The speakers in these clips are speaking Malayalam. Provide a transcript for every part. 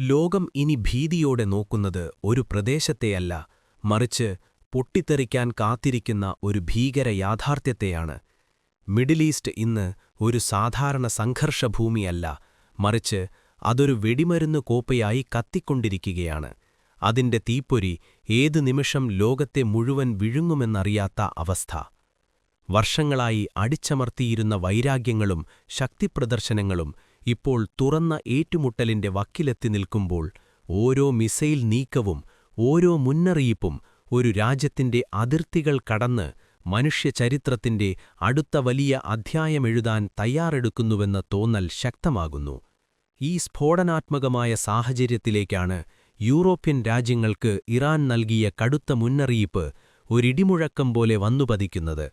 ലോകം ഇനി ഭീതിയോടെ നോക്കുന്നത് ഒരു പ്രദേശത്തെയല്ല, മറിച്ച് പൊട്ടിത്തെറിക്കാൻ കാത്തിരിക്കുന്ന ഒരു ഭീകര യാഥാർത്ഥ്യത്തെയാണ്. മിഡിൽ ഈസ്റ്റ് ഇന്ന് ഒരു സാധാരണ സംഘർഷഭൂമിയല്ല, മറിച്ച് അതൊരു വെടിമരുന്ന് കോപ്പയായി കത്തിക്കൊണ്ടിരിക്കുകയാണ്. അതിന്റെ തീപ്പൊരി ഏതു നിമിഷം ലോകത്തെ മുഴുവൻ വിഴുങ്ങുമെന്നറിയാത്ത അവസ്ഥ. വർഷങ്ങളായി അടിച്ചമർത്തിയിരുന്ന വൈരാഗ്യങ്ങളും ശക്തിപ്രദർശനങ്ങളും ഇപ്പോൾ തുറന്ന ഏറ്റുമുട്ടലിന്റെ വക്കിലെത്തി നിൽക്കുമ്പോൾ, ഓരോ മിസൈൽ നീക്കവും ഓരോ മുന്നറിയിപ്പും ഒരു രാജ്യത്തിന്റെ അതിർത്തികൾ കടന്ന് മനുഷ്യചരിത്രത്തിന്റെ അടുത്ത വലിയ അധ്യായമെഴുതാൻ തയ്യാറെടുക്കുന്നുവെന്ന തോന്നൽ ശക്തമാകുന്നു. ഈ സ്ഫോടനാത്മകമായ സാഹചര്യത്തിലേക്കാണ് യൂറോപ്യൻ രാജ്യങ്ങൾക്ക് ഇറാൻ നൽകിയ കടുത്ത മുന്നറിയിപ്പ് ഒരിടിമുഴക്കം പോലെ വന്നുപതിക്കുന്നത്.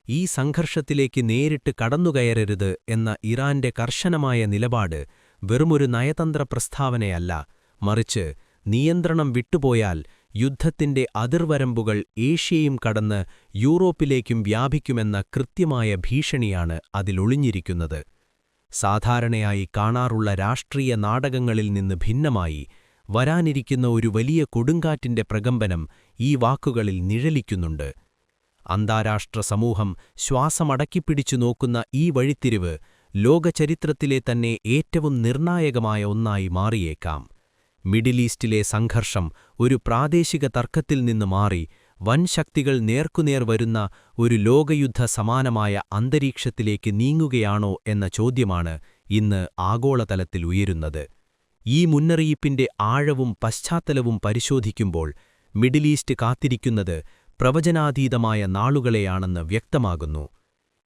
ഈ സംഘർഷത്തിലേക്ക് നേരിട്ട് കടന്നുകയറരുത് എന്ന ഇറാന്റെ കർശനമായ നിലപാട് വെറുമൊരു നയതന്ത്ര പ്രസ്താവനയല്ല, മറിച്ച് നിയന്ത്രണം വിട്ടുപോയാൽ യുദ്ധത്തിന്റെ അതിർവരമ്പുകൾ ഏഷ്യയും കടന്ന് യൂറോപ്പിലേക്കും വ്യാപിക്കുമെന്ന കൃത്യമായ ഭീഷണിയാണ് അതിലൊളിഞ്ഞിരിക്കുന്നത്. സാധാരണയായി കാണാറുള്ള രാഷ്ട്രീയ നാടകങ്ങളിൽ നിന്ന് ഭിന്നമായി വരാനിരിക്കുന്ന ഒരു വലിയ കൊടുങ്കാറ്റിന്റെ പ്രകമ്പനം ഈ വാക്കുകളിൽ നിഴലിക്കുന്നുണ്ട്. അന്താരാഷ്ട്ര സമൂഹം ശ്വാസമടക്കിപ്പിടിച്ചു നോക്കുന്ന ഈ വഴിത്തിരിവ് ലോകചരിത്രത്തിലെ തന്നെ ഏറ്റവും നിർണായകമായ ഒന്നായി മാറിയേക്കാം. മിഡിൽ ഈസ്റ്റിലെ സംഘർഷം ഒരു പ്രാദേശിക തർക്കത്തിൽ നിന്ന് മാറി വൻശക്തികൾ നേർക്കുനേർ വരുന്ന ഒരു ലോകയുദ്ധ സമാനമായ അന്തരീക്ഷത്തിലേക്ക് നീങ്ങുകയാണോ എന്ന ചോദ്യമാണ് ഇന്ന് ആഗോളതലത്തിൽ ഉയരുന്നത്. ഈ മുന്നറിയിപ്പിന്റെ ആഴവും പശ്ചാത്തലവും പരിശോധിക്കുമ്പോൾ മിഡിൽ ഈസ്റ്റ് കാത്തിരിക്കുന്നത് പ്രവചനാതീതമായ നാളുകളെയാണെന്ന് വ്യക്തമാകുന്നു.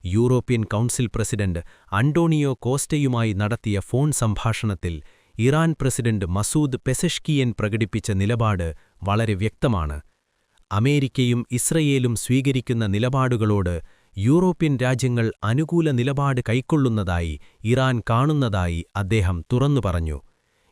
യൂറോപ്യൻ കൗൺസിൽ പ്രസിഡന്റ് അന്റോണിയോ കോസ്റ്റയുമായി നടത്തിയ ഫോൺ സംഭാഷണത്തിൽ ഇറാൻ പ്രസിഡന്റ് മസൂദ് പെസഷ്കിയൻ പ്രകടിപ്പിച്ച നിലപാട് വളരെ വ്യക്തമാണ്. അമേരിക്കയും ഇസ്രയേലും സ്വീകരിക്കുന്ന നിലപാടുകളോട് യൂറോപ്യൻ രാജ്യങ്ങൾ അനുകൂല നിലപാട് കൈക്കൊള്ളുന്നതായി ഇറാൻ കാണുന്നതായി അദ്ദേഹം തുറന്നു പറഞ്ഞു.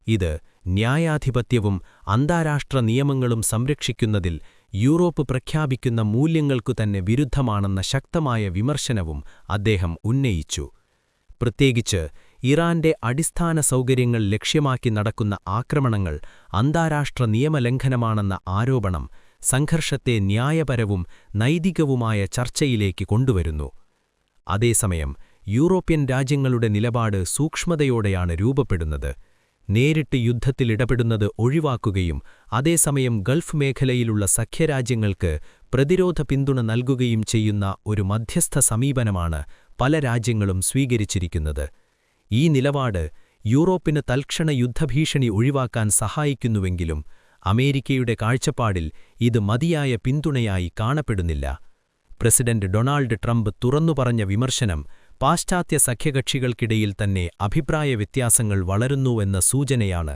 ഇത് ന്യായാധിപത്യവും അന്താരാഷ്ട്ര നിയമങ്ങളും സംരക്ഷിക്കുന്നതിൽ യൂറോപ്പ് പ്രഖ്യാപിക്കുന്ന മൂല്യങ്ങൾക്കുതന്നെ വിരുദ്ധമാണെന്ന ശക്തമായ വിമർശനവും അദ്ദേഹം ഉന്നയിച്ചു. പ്രത്യേകിച്ച് ഇറാന്റെ അടിസ്ഥാന സൗകര്യങ്ങൾ ലക്ഷ്യമാക്കി നടക്കുന്ന ആക്രമണങ്ങൾ അന്താരാഷ്ട്ര നിയമലംഘനമാണെന്ന ആരോപണം സംഘർഷത്തെ ന്യായപരവും നൈതികവുമായ ചർച്ചയിലേക്ക് കൊണ്ടുവരുന്നു. അതേസമയം യൂറോപ്യൻ രാജ്യങ്ങളുടെ നിലപാട് സൂക്ഷ്മതയോടെയാണ് രൂപപ്പെടുന്നത്. നേരിട്ട് യുദ്ധത്തിലിടപെടുന്നത് ഒഴിവാക്കുകയും അതേസമയം ഗൾഫ് മേഖലയിലുള്ള സഖ്യരാജ്യങ്ങൾക്ക് പ്രതിരോധ പിന്തുണ നൽകുകയും ചെയ്യുന്ന ഒരു മധ്യസ്ഥ സമീപനമാണ് പല രാജ്യങ്ങളും സ്വീകരിച്ചിരിക്കുന്നത്. ഈ നിലപാട് യൂറോപ്പിന് തൽക്ഷണ യുദ്ധഭീഷണി ഒഴിവാക്കാൻ സഹായിക്കുന്നുവെങ്കിലും അമേരിക്കയുടെ കാഴ്ചപ്പാടിൽ ഇത് മതിയായ പിന്തുണയായി കാണപ്പെടുന്നില്ല. പ്രസിഡന്റ് ഡൊണാൾഡ് ട്രംപ് തുറന്നുപറഞ്ഞ വിമർശനം പാശ്ചാത്യ സഖ്യകക്ഷികൾക്കിടയിൽ തന്നെ അഭിപ്രായ വ്യത്യാസങ്ങൾ വളരുന്നുവെന്ന സൂചനയാണ്.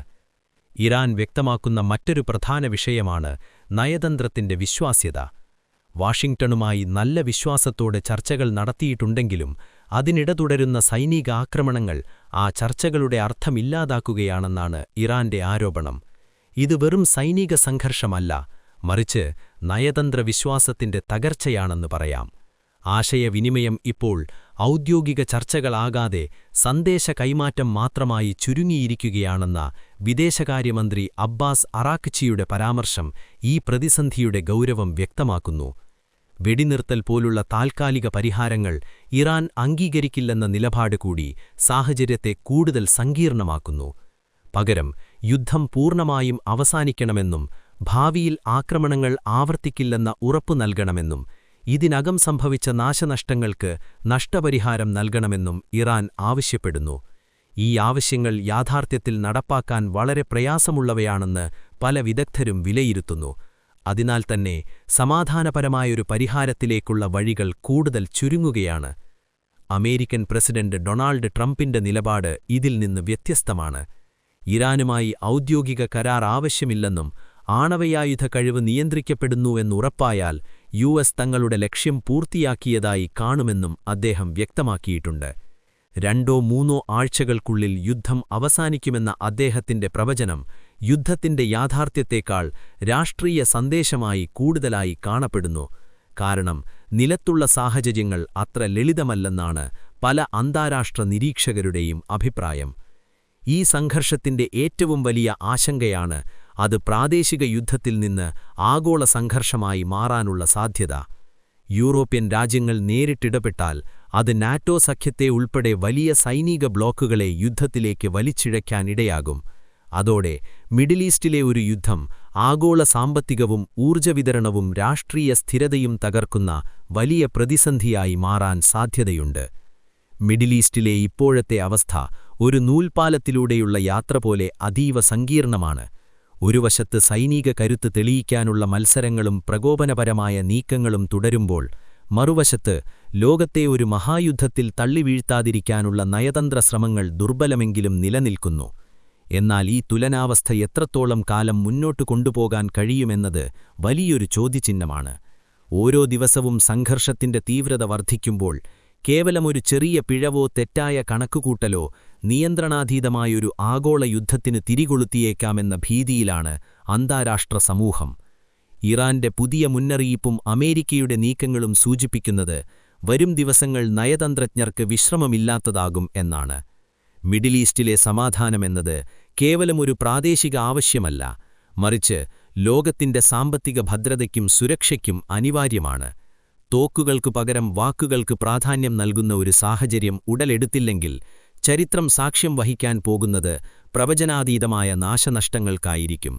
ഇറാൻ വ്യക്തമാക്കുന്ന മറ്റൊരു പ്രധാന വിഷയമാണ് നയതന്ത്രത്തിന്റെ വിശ്വാസ്യത. വാഷിംഗ്ടണുമായി നല്ല വിശ്വാസത്തോടെ ചർച്ചകൾ നടത്തിയിട്ടുണ്ടെങ്കിലും അതിനിടെ തുടരുന്ന സൈനിക ആക്രമണങ്ങൾ ആ ചർച്ചകളുടെ അർത്ഥമില്ലാതാക്കുകയാണെന്നാണ് ഇറാന്റെ ആരോപണം. ഇത് വെറും സൈനിക സംഘർഷമല്ല, മറിച്ച് നയതന്ത്ര വിശ്വാസത്തിന്റെ തകർച്ചയാണെന്ന് പറയാം. ആശയവിനിമയം ഇപ്പോൾ ഔദ്യോഗിക ചർച്ചകളാകാതെ സന്ദേശ കൈമാറ്റം മാത്രമായി ചുരുങ്ങിയിരിക്കുകയാണെന്ന വിദേശകാര്യമന്ത്രി അബ്ബാസ് അറാക്ചിയുടെ പരാമർശം ഈ പ്രതിസന്ധിയുടെ ഗൗരവം വ്യക്തമാക്കുന്നു. വെടിനിർത്തൽ പോലുള്ള താൽക്കാലിക പരിഹാരങ്ങൾ ഇറാൻ അംഗീകരിക്കില്ലെന്ന നിലപാട് കൂടി സാഹചര്യത്തെ കൂടുതൽ സങ്കീർണമാക്കുന്നു. പകരം യുദ്ധം പൂർണ്ണമായും അവസാനിക്കണമെന്നും ഭാവിയിൽ ആക്രമണങ്ങൾ ആവർത്തിക്കില്ലെന്ന ഉറപ്പു നൽകണമെന്നും ഇതിനകം സംഭവിച്ച നാശനഷ്ടങ്ങൾക്ക് നഷ്ടപരിഹാരം നൽകണമെന്നും ഇറാൻ ആവശ്യപ്പെടുന്നു. ഈ ആവശ്യങ്ങൾ യാഥാർത്ഥ്യത്തിൽ നടപ്പാക്കാൻ വളരെ പ്രയാസമുള്ളവയാണെന്ന് പല വിദഗ്ധരും വിലയിരുത്തുന്നു. അതിനാൽ തന്നെ സമാധാനപരമായൊരു പരിഹാരത്തിലേക്കുള്ള വഴികൾ കൂടുതൽ ചുരുങ്ങുകയാണ്. അമേരിക്കൻ പ്രസിഡന്റ് ഡൊണാൾഡ് ട്രംപിന്റെ നിലപാട് ഇതിൽ നിന്ന് വ്യത്യസ്തമാണ്. ഇറാനുമായി ഔദ്യോഗിക കരാർ ആവശ്യമില്ലെന്നും ആണവയായുധ കഴിവ് നിയന്ത്രിക്കപ്പെടുന്നുവെന്നുറപ്പായാൽ യുഎസ് തങ്ങളുടെ ലക്ഷ്യം പൂർത്തിയാക്കിയതായി കാണുമെന്നും അദ്ദേഹം വ്യക്തമാക്കിയിട്ടുണ്ട്. 2-3 ആഴ്ചകൾക്കുള്ളിൽ യുദ്ധം അവസാനിക്കുമെന്ന അദ്ദേഹത്തിന്റെ പ്രവചനം യുദ്ധത്തിന്റെ യാഥാർത്ഥ്യത്തേക്കാൾ രാഷ്ട്രീയ സന്ദേശമായി കൂടുതലായി കാണപ്പെടുന്നു. കാരണം നിലത്തുള്ള സാഹചര്യങ്ങൾ അത്ര ലളിതമല്ലെന്നാണ് പല അന്താരാഷ്ട്ര നിരീക്ഷകരുടെയും അഭിപ്രായം. ഈ സംഘർഷത്തിന്റെ ഏറ്റവും വലിയ ആശങ്കയാണ് അത് പ്രാദേശിക യുദ്ധത്തിൽ നിന്ന് ആഗോള സംഘർഷമായി മാറാനുള്ള സാധ്യത. യൂറോപ്യൻ രാജ്യങ്ങൾ നേരിട്ടിടപെട്ടാൽ അത് നാറ്റോ സഖ്യത്തെ ഉൾപ്പെടെ വലിയ സൈനിക ബ്ലോക്കുകളെ യുദ്ധത്തിലേക്ക് വലിച്ചിഴയ്ക്കാനിടയാകും. അതോടെ മിഡിൽ ഈസ്റ്റിലെ ഒരു യുദ്ധം ആഗോള സാമ്പത്തികവും ഊർജ്ജവിതരണവും രാഷ്ട്രീയ സ്ഥിരതയും തകർക്കുന്ന വലിയ പ്രതിസന്ധിയായി മാറാൻ സാധ്യതയുണ്ട്. മിഡിൽ ഈസ്റ്റിലെ ഇപ്പോഴത്തെ അവസ്ഥ ഒരു നൂൽപ്പാലത്തിലൂടെയുള്ള യാത്ര പോലെ അതീവ സങ്കീർണമാണ്. ഒരു വശത്ത് സൈനിക കരുത്ത് തെളിയിക്കാനുള്ള മത്സരങ്ങളും പ്രകോപനപരമായ നീക്കങ്ങളും തുടരുമ്പോൾ, മറുവശത്ത് ലോകത്തെ ഒരു മഹായുദ്ധത്തിൽ തള്ളിവീഴ്ത്താതിരിക്കാനുള്ള നയതന്ത്ര ശ്രമങ്ങൾ ദുർബലമെങ്കിലും നിലനിൽക്കുന്നു. എന്നാൽ ഈ തുലനാവസ്ഥ എത്രത്തോളം കാലം മുന്നോട്ടു കൊണ്ടുപോകാൻ കഴിയുമെന്നത് വലിയൊരു ചോദ്യചിഹ്നമാണ്. ഓരോ ദിവസവും സംഘർഷത്തിന്റെ തീവ്രത വർദ്ധിക്കുമ്പോൾ കേവലമൊരു ചെറിയ പിഴവോ തെറ്റായ കണക്കുകൂട്ടലോ നിയന്ത്രണാതീതമായൊരു ആഗോള യുദ്ധത്തിന് തിരികൊളുത്തിയേക്കാമെന്ന ഭീതിയിലാണ് അന്താരാഷ്ട്ര സമൂഹം. ഇറാന്റെ പുതിയ മുന്നറിയിപ്പും അമേരിക്കയുടെ നീക്കങ്ങളും സൂചിപ്പിക്കുന്നത് വരും ദിവസങ്ങൾ നയതന്ത്രജ്ഞർക്ക് വിശ്രമമില്ലാത്തതാകും എന്നാണ്. മിഡിൽ ഈസ്റ്റിലെ സമാധാനമെന്നത് കേവലമൊരു പ്രാദേശിക ആവശ്യമല്ല, മറിച്ച് ലോകത്തിന്റെ സാമ്പത്തിക ഭദ്രതയ്ക്കും സുരക്ഷയ്ക്കും അനിവാര്യമാണ്. തോക്കുകൾക്കു പകരം വാക്കുകൾക്ക് പ്രാധാന്യം നൽകുന്ന ഒരു സാഹചര്യം ഉടലെടുത്തില്ലെങ്കിൽ ചരിത്രം സാക്ഷ്യം വഹിക്കാൻ പോകുന്നത് പ്രവചനാതീതമായ നാശനഷ്ടങ്ങൾക്കായിരിക്കും.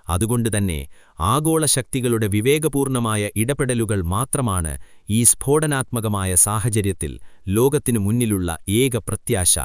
അതുകൊണ്ടുതന്നെ ആഗോള ശക്തികളുടെ വിവേകപൂർണമായ ഇടപെടലുകൾ മാത്രമാണ് ഈ സ്ഫോടനാത്മകമായ സാഹചര്യത്തിൽ ലോകത്തിനു മുന്നിലുള്ള ഏക പ്രത്യാശ.